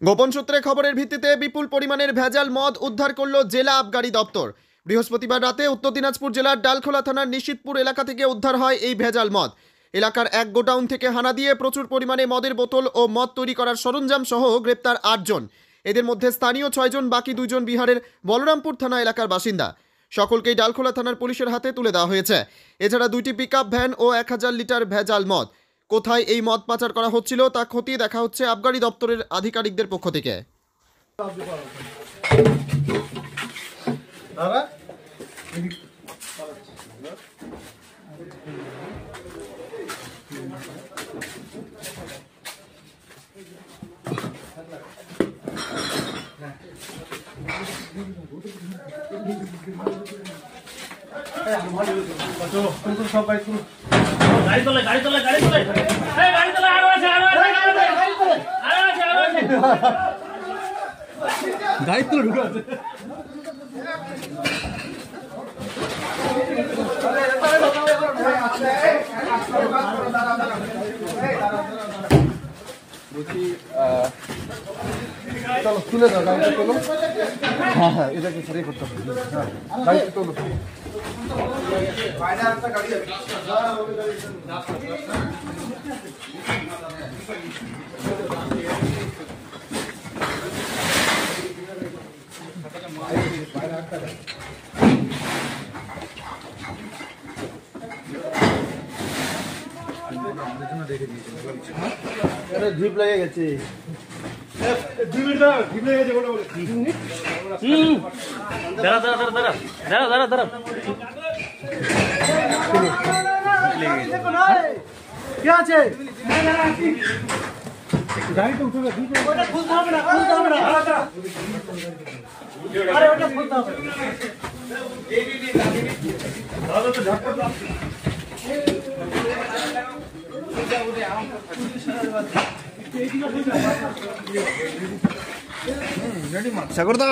গোপন সূত্রে খবরের ভিত্তিতে বিপুল পরিমাণের ভেজাল মদ উদ্ধার করল জেলা আবগারি দপ্তর। বৃহস্পতিবার রাতে উত্তর দিনাজপুর জেলার ডালখোলা থানার নিশিতপুর এলাকা থেকে উদ্ধার হয় এই ভেজাল মদ। এলাকার এক গোডাউন থেকে হানা দিয়ে প্রচুর পরিমাণে মদের বোতল ও মদ তৈরি করার সরঞ্জাম সহ গ্রেপ্তার 8 জন। এদের মধ্যে স্থানীয় 6 জন, বাকি 2 জন বিহারের বলরামপুর থানা এলাকার বাসিন্দা। সকলকেই ডালখোলা থানার পুলিশের হাতে তুলে দেওয়া হয়েছে। এছাড়া 2টি পিকআপ ভ্যান ও 1000 লিটার ভেজাল মদ। কোথায় এই মদ পাচার করা হচ্ছিল তা খতিয়ে দেখা হচ্ছে আবগারি দপ্তরের আধিকারিকদের পক্ষ থেকে। গাড়ি তোলে গাড়ি তোলে গাড়ি তোলে এই গাড়ি তোলে আরো আছে গাড়ি তোলে ঢুকে আছে বুঝি চলো তুলে দাও গাড়িটা তোলো। হ্যাঁ হ্যাঁ এটাকে সরিয়ে করতে হবে। হ্যাঁ গাড়িটা তোলো। ঢিপ লেগে গেছে। দাঁড়া দাঁড়া দাঁড়া দাঁড়া দাঁড়া দাঁড়া দাঁড়া কি আছে গাড়িটা উঠে গেছে। ওটা খুলতে হবে না, খুলতে হবে না। আরে ওটা খুলতে হবে। দাদা তো ঝটপট দাও। সাগরদা